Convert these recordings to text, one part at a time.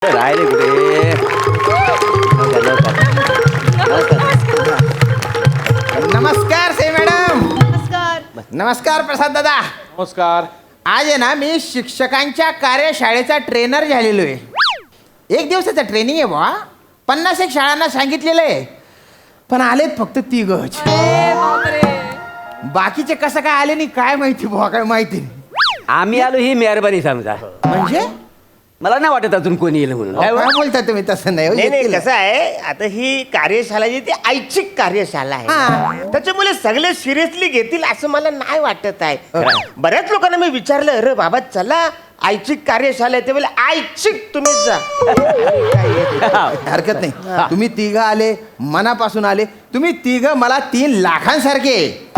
राहिले कुठे? नमस्कार से मॅडम. नमस्कार. नमस्कार प्रसाद दादा. नमस्कार. आज आहे ना मी शिक्षकांच्या कार्यशाळेचा ट्रेनर झालेलो आहे. एक दिवसाचा ट्रेनिंग आहे बा. 50 शाळांना सांगितलेलं आहे, पण आलेत फक्त 3च. बाकीचे कसं काय आले नाही काय माहिती बुवा, काय माहिती नाही. आम्ही आलो ही मेहरबानी समजा. म्हणजे मला नाही वाटत अजून कोणी येईल म्हणून. काय बोलता तुम्ही? तसं नाही हो, नाही नाही, येतील. कसं आहे आता ही कार्यशाळा जी ती ऐच्छिक कार्यशाळा हा. आहे, त्याच्यामुळे सगळे सिरियसली घेतील असं मला नाही वाटत आहे. बऱ्याच लोकांना मी विचारलं, अरे बाबा चला ऐच्छिक कार्यशाळा आहे, ते बोले ऐच्छिक तुम्हीच जा. हरकत नाही. तुम्ही 3 आले, मनापासून आले. तुम्ही 3 मला 3 लाखांसारखे.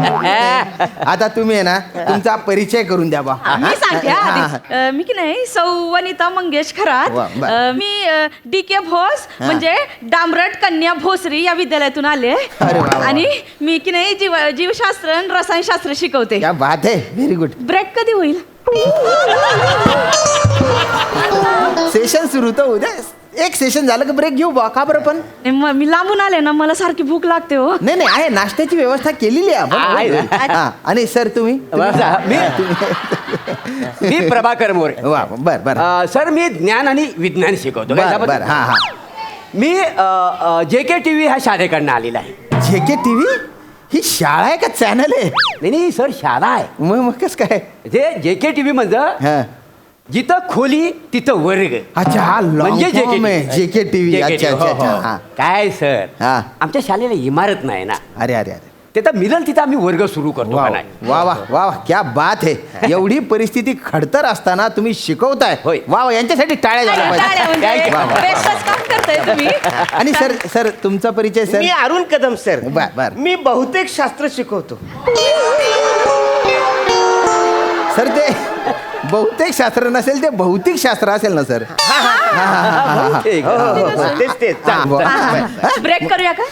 आता तुम्ही आहे ना तुमचा परिचय करून द्या बा. मी सांगते आधी. मी की नाही सौ वनिता मंगेश वा, खरात. बर. मी DK भोस म्हणजे डांबरट कन्या भोसरी या विद्यालयातून आले. अरे वा, वा. आणि मी की नाही जीवशास्त्र आणि रसायनशास्त्र शिकवते. क्या बात आहे, व्हेरी गुड. ब्रेक कधी होईल? सेशन सुरू तर उद्या. एक सेशन झालं की ब्रेक घेऊ बा. का बरं? पण मी लांबून आले ना, मला सारखी भूक लागते हो. नाही नाही, आहे नाश्त्याची व्यवस्था केलेली आहे आहे ना? आपण. हा, आणि सर तुम्ही मी प्रभाकर मोरे. वा बर बर सर मी ज्ञान आणि विज्ञान शिकवतो. काय बर त्याबद्दल? बर. हा हा. मी JK TV ह्या शाळेकडनं आलेला आहे. JK TV ही शाळा आहे का चॅनल आहे? नाही नाही सर, शाळा आहे. मग कस काय? ते JK TV म्हणजे हा. जिथं खोली तिथं वर्ग. अच्छा, हा म्हणजे JK TV. JK अच्छा TV. अच्छा हो, अच्छा. हो. हा. काय सर, हा. आमच्या शाळेला इमारत नाही ना. अरे अरे अरे ते तर मिळेल तिथं आम्ही वर्ग सुरू करतो वा का नाही. वा वा वा, क्या बात आहे. एवढी परिस्थिती खडतर असताना तुम्ही शिकवताय. होय. वा वा, यांच्यासाठी टाळ्या झाल्या टाळ्या म्हणजे पाहिजे. वा, वा. बेस्टच काम करताय तुम्ही. आणि सर तुमचा परिचय सर? मी अरुण कदम सर. बर, बर. मी बहुतेक शास्त्र शिकवतो. सर ते बहुतेक शास्त्र नसेल, ते भौतिक शास्त्र असेल ना सर? ठीक हो, आहे. हो, हो, तेच तेच. हा, वा. ब्रेक करूया का?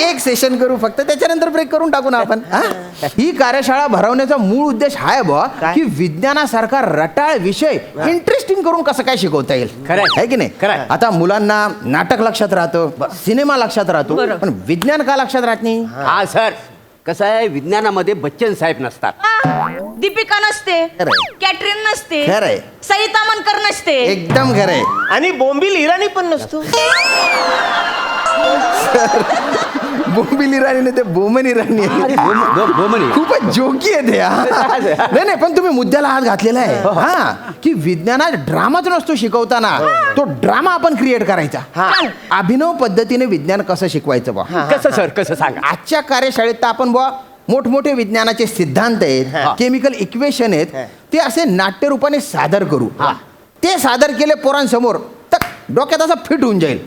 एक सेशन करू फक्त, त्याच्यानंतर ब्रेक करून टाकू ना आपण. हा? ही कार्यशाळा भरवण्याचा मूळ उद्देश हा आहे बुवा काय? की विज्ञानासारखा रटाळ विषय इंटरेस्टिंग करून कसं काय शिकवता येईल. खरंय. आहे की नाही? खरंय. आता मुलांना नाटक लक्षात राहतं, सिनेमा लक्षात राहतो, बरोबर. पण विज्ञान का लक्षात राहत नाही? हा सर, कसं आहे विज्ञानामध्ये बच्चन साहेब नसतात. दीपिका नसते, खरंय. कॅटरीन नसते, खरंय. सरिता मनकर नसते. एकदम खरंय. आणि बोंबील इराणी पण नसतो. बोंबिल इराणी नाही, ते बोमन इराणी आहे. बोमनी. खूपच जोकी आहे ते. हा. नाही नाही, पण तुम्ही मुद्द्याला हात घातलेला आहे. हा, की विज्ञानात ड्रामाच नसतो शिकवताना, तो ड्रामा आपण क्रिएट करायचा. अभिनव पद्धतीने विज्ञान कसं शिकवायचं बा. कसं सर, कसं सांगा. आजच्या कार्यशाळेत तर आपण बुवा मोठमोठे विज्ञानाचे सिद्धांत आहेत, केमिकल इक्वेशन आहेत, ते असे नाट्यरूपाने सादर करू. ते सादर केले पोरांसमोर तर डोक्यात असं फिट होऊन जाईल.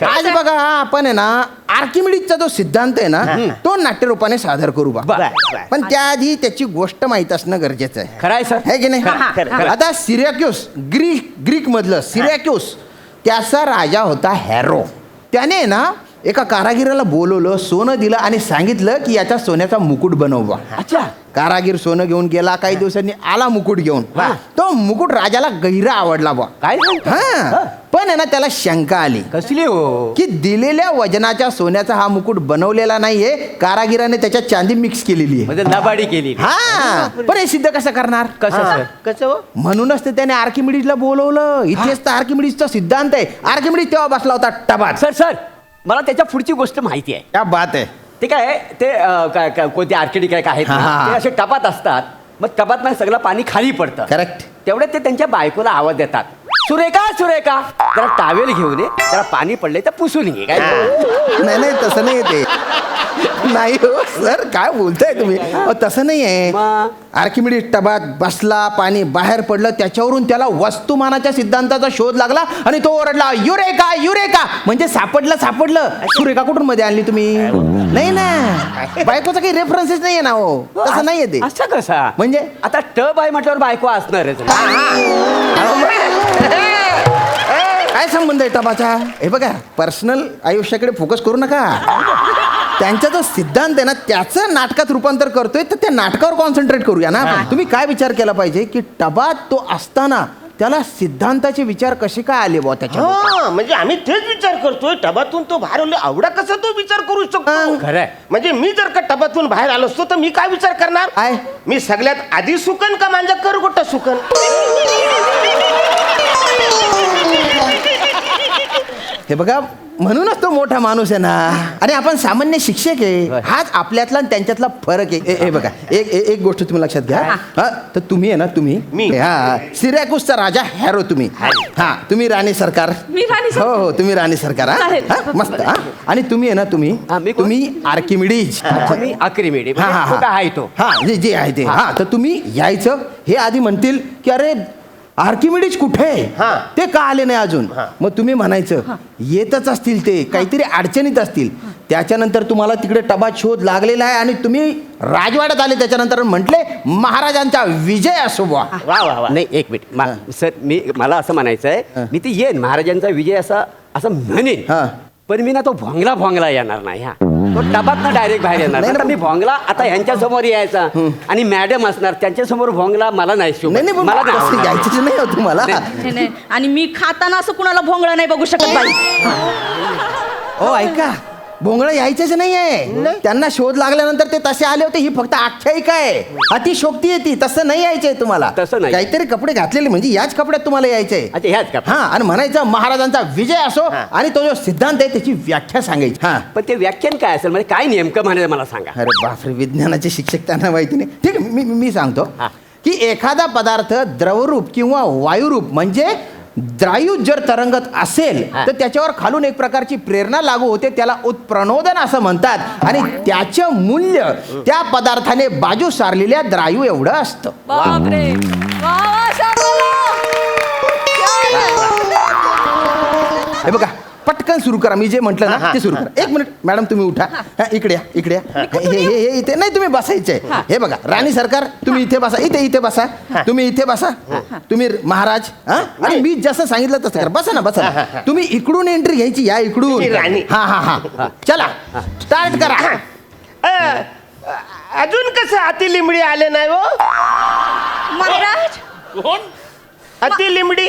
आज बघा आपण आहे ना आर्किमिडीजचा जो सिद्धांत आहे ना, तो नाट्यरूपाने सादर करू बा. बर, बर. पण त्याआधी त्याची गोष्ट माहित असणं गरजेचं आहे. खरं आहे सर. है की नाही? खरं. आता सिरॅक्यूस, ग्रीक मधलं सिरॅक्यूस, त्याचा राजा होता हॅरो. त्याने ना एका कारागिराला बोलवलं, सोनं दिलं आणि सांगितलं की याच्या सोन्याचा मुकुट बनव. अच्छा. कारागीर सोनं घेऊन गेला, काही दिवसांनी आला मुकुट घेऊन. तो मुकुट राजाला गहिरा आवडला बा. काय सांगता? हा, पण आहे ना त्याला शंका आली कसली हो? की दिलेल्या वजनाच्या सोन्याचा हा मुकुट बनवलेला नाहीये, कारागिराने त्याच्यात चांदी मिक्स केलेली आहे. म्हणजे लबाडी केली. हा, पण हे सिद्ध कसं करणार? कसं सर? कसं हो? म्हणूनच ते त्याने आर्किमिडीजला बोलवलं. इथेच तर आर्किमिडीजचा सिद्धांत आहे. आर्किमिडीज तेव्हा बसला होता टबात. सर मला त्याच्या पुढची गोष्ट माहिती आहे. क्या बात आहे. ते काय ते कोणते आर्किटेक्ट काय आहेत ना, हा. ते असे टपात असतात. मग टपात ना सगळं पाणी खाली पडतं. करेक्ट. तेवढे ते त्यांच्या बायकोला आवाज देतात, सुरेखा सुरेखा जरा टावेल घेऊन ये, जरा पाणी पडले तर पुसून ये. काय नाही नाही, तसं नाही ते. नाही हो सर, काय बोलताय तुम्ही? तसं नाही आहे. मग? आर्किमिडीज टबात बसला, पाणी बाहेर पडलं, त्याच्यावरून त्याला वस्तुमानाच्या सिद्धांताचा शोध लागला आणि तो ओरडला, युरेका युरेका, म्हणजे सापडलं. सुरेखा कुठून मध्ये आणली तुम्ही? नाही ना, बायकोचा काही रेफरन्सेस नाहीये ना हो. तसं नाहीये ते. असं कसा म्हणजे आता टब आहे म्हटल्यावर बायको असणारच. काय संबंध आहे टबाचा? हे बघा, पर्सनल आयुष्याकडे फोकस करू नका. त्यांचा जो सिद्धांत आहे ना त्याचं नाटकात रूपांतर करतोय तर त्या नाटकावर कॉन्सन्ट्रेट करूया ना. तुम्ही काय विचार केला पाहिजे की टबात तो असताना त्याला सिद्धांताचे विचार कसे काय आले बुवा त्याच्या हा म्हणजे आम्ही तेच विचार करतोय टबातून तो बाहेर आलो एवढा कसा तो विचार करू शकतो. खरंय. म्हणजे मी जर का टबातून बाहेर आलो असतो तर मी काय विचार करणार. काय? मी सगळ्यात आधी सुकन का माझा करगोटा सुकन. हे बघा म्हणूनच तो मोठा माणूस आहे ना. आणि आपण सामान्य शिक्षक आहे. हाच आपल्यातला आणि त्यांच्यातला फरक आहे. हे बघा एक गोष्ट तुम्ही लक्षात घ्या. हा तर तुम्ही आहे ना तुम्ही मी. हा सिरॅकुसचा राजा हॅरो तुम्ही. हा तुम्ही राणी सरकार. मी राणी सरकार. हो तुम्ही राणी सरकार. चालेल. हा मस्त. हा आणि तुम्ही आहे ना तुम्ही हा, मी कोण? तुम्ही आर्किमिडीज. मी आक्रिमिडी हा हा कुठं आहे तो. हा जे आहे ते. हा तर तुम्ही यायचं हे आधी म्हणतील की अरे आर्किमिडीज कुठे हा. आहे ते का आले नाही अजून. मग तुम्ही म्हणायचं येतच असतील ते काहीतरी अडचणीत असतील. त्याच्यानंतर तुम्हाला तिकडे टबात शोध लागलेला आहे आणि तुम्ही राजवाड्यात आले. त्याच्यानंतर म्हटले महाराजांचा विजय असो बुवा. वा वा वा. नाही एक मिनिट सर मला असं म्हणायचं आहे मी ते येईन महाराजांचा विजय असं म्हणेन. हा. पण मी ना तो भोंगला येणार नाही. हा तो टबात ना डायरेक्ट बाहेर येणार नाही, नाही. मी भोंगला आता ह्यांच्या समोर यायचा आणि मॅडम असणार त्यांच्या समोर भोंगला मला नाही शोभत. नाही नाही मला पण नाही तसं आवडणार. यायचंच नाही हो तुम्हाला. नाही, नाही. आणि मी खाताना असं कुणाला भोंगळं नाही बघू शकत बाई. हो ऐका भोंगळं यायचंच नाही आहे. त्यांना शोध लागल्यानंतर ते तसे आले होते. ही फक्त आख्यायिका आहे. अतिशोक्ती आहे ती. तसं नाही यायचंय तुम्हाला. तसं नाही. काहीतरी कपडे घातलेले म्हणजे याच कपड्यात तुम्हाला यायचंय. अच्छा ह्याच का हा आणि म्हणायचं महाराजांचा विजय असो आणि तो जो सिद्धांत आहे त्याची व्याख्या सांगायची. हा पण ते व्याख्यान काय असेल म्हणजे काय नेमकं म्हणायचं मला सांगा. अरे बापरे विज्ञानाचे शिक्षक त्यांना माहिती नाही. ठीक आहे मी सांगतो हा. की एखादा पदार्थ द्रवरूप किंवा वायुरूप म्हणजे द्रायू जर तरंगत असेल हा. तर त्याच्यावर खालून एक प्रकारची प्रेरणा लागू होते. त्याला उत्प्रणोदन असं म्हणतात. आणि त्याचं मूल्य त्या पदार्थाने बाजू सारलेल्या द्रायू एवढं असतं. बापरे. वा, वा, शाबाला. हे बघा पटकन सुरू करा. मी जे म्हटलं ना ते सुरू करा. एक मिनिट मॅडम तुम्ही उठा. हा, इकडे या. हे इथे नाही तुम्ही बसायचंय. हे बघा राणी सरकार तुम्ही इथे बसा. इथे बसा. तुम्ही इथे बसा. तुम्ही महाराज. हा आणि मी जसं सांगितलं तसं करा. बसा ना बसा. तुम्ही इकडून एंट्री घ्यायची. या इकडून. मी राणी. हा चला स्टार्ट करा. अजून कसं अति लिंबडी आले नाही हो. महाराज अति लिंबडी.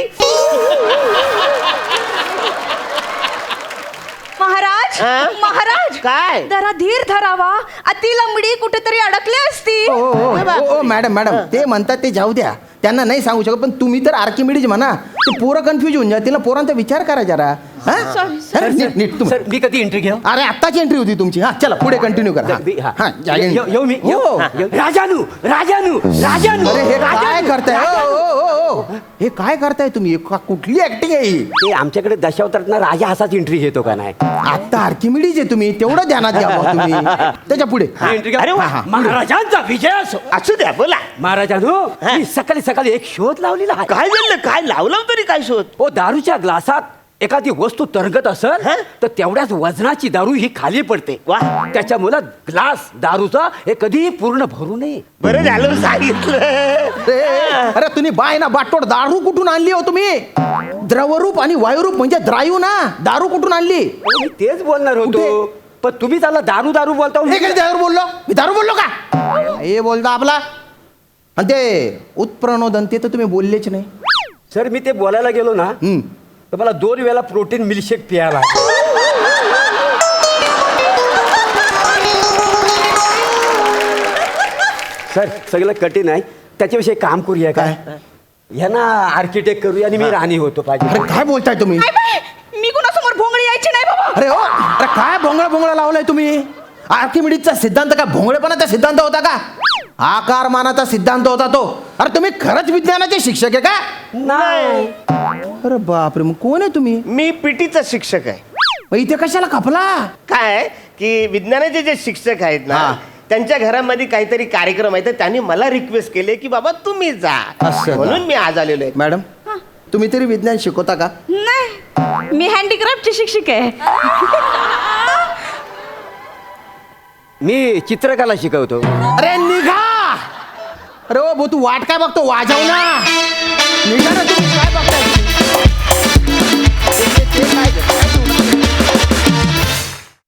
महाराज हा? महाराज काय? जरा धीर धरावा. अति लंबडी कुठेतरी अडकली असती. ओ मॅडम ते म्हणतात ते जाऊ द्या. त्यांना नाही सांगू शकत. पण तुम्ही तर आर्किमिडीज म्हणा. ते पोरं कन्फ्युज होऊन जातील ना. पोरांचा विचार करा जरा. हा? Sorry, नीट तुम्ही. सर मी कधी एंट्री घेऊ. अरे आत्ताची एंट्री होती तुमची. हा चला पुढे कंटिन्यू करा. हा. हा, जागे. येऊ मी हो. राजानू अरे हे काय करताय ओ. हे काय करताय तुम्ही. कुठली ऍक्टिंग आहे ही. ते आमच्याकडे दशावतारात राजा असाच एंट्री घेतो का नाही. आत्ता आर्किमिडीज आहे तुम्ही. तेवढं ध्यानात घ्या बुवा तुम्ही. त्याच्या पुढे एंट्री अरे वा. महाराजांचा विजय असो. असू द्या बोला. महाराजांनो मी सकाळी एक शोध लावलेला आहे. काय झालं काय लावलं तरी काय शोध. ओ दारूच्या ग्लासात एखादी वस्तू तरंगत असेल हं? तर तेवढ्याच वजनाची दारू ही खाली पडते. वा. त्याच्यामुळे ग्लास दारूचा हे कधी पूर्ण भरू नये. बरं झालं सांगितलं. अरे तुम्ही बाय ना बाटोड दारू कुठून आणली हो तुम्ही. द्रवरूप आणि वायुरूप म्हणजे द्रायू ना. दारू कुठून आणली. मी तेच बोलणार होतो कुठे? पण तुम्ही त्याला दारू बोलता. हे कधी दारू बोललो. मी दारू बोललो का. हे बोलता आपला. आणि ते उत्प्रणोदन ते तर तुम्ही बोललेच नाही. सर मी ते बोलायला गेलो ना तर मला 2 वेळा प्रोटीन मिल्कशेक प्यायला. सर सगळं कठीण आहे. त्याच्याविषयी काम करूया काय. ह्यांना आर्किटेक्ट करूया आणि मी राणी होतो पाहिजे. अरे काय बोलताय तुम्ही. काय बाई, मी कुणासमोर भोंगळी यायची नाही बाबा. अरे हो अरे काय भोंगळा लावलाय तुम्ही. आर्किमिडीजचा सिद्धांत का भोंगळेपणाचा सिद्धांत होता का. आकारमानाचा सिद्धांत होता तो. अरे तुम्ही खरंच विज्ञानाचे शिक्षक आहे का. नाही. अरे बापरे मग कोण आहे तुम्ही. मी पीटीचा शिक्षक आहे. मग इथे कशाला खपला. काय की विज्ञानाचे जे शिक्षक आहेत ना हा. त्यांच्या घरामध्ये काहीतरी कार्यक्रम आहे तर त्यांनी मला रिक्वेस्ट केले की बाबा तुम्ही जा. असं का? म्हणून मी आज आलेलो आहे. मॅडम तुम्ही तरी विज्ञान शिकवता का. नाही मी हँडीक्राफ्टची शिक्षिका आहे. मी चित्रकला शिकवतो. अरे निघा. अरे ओ भाऊ तू वाट काय बघतो. वाजव ना. निघा ना तुम्ही. काय बघताय. ते काय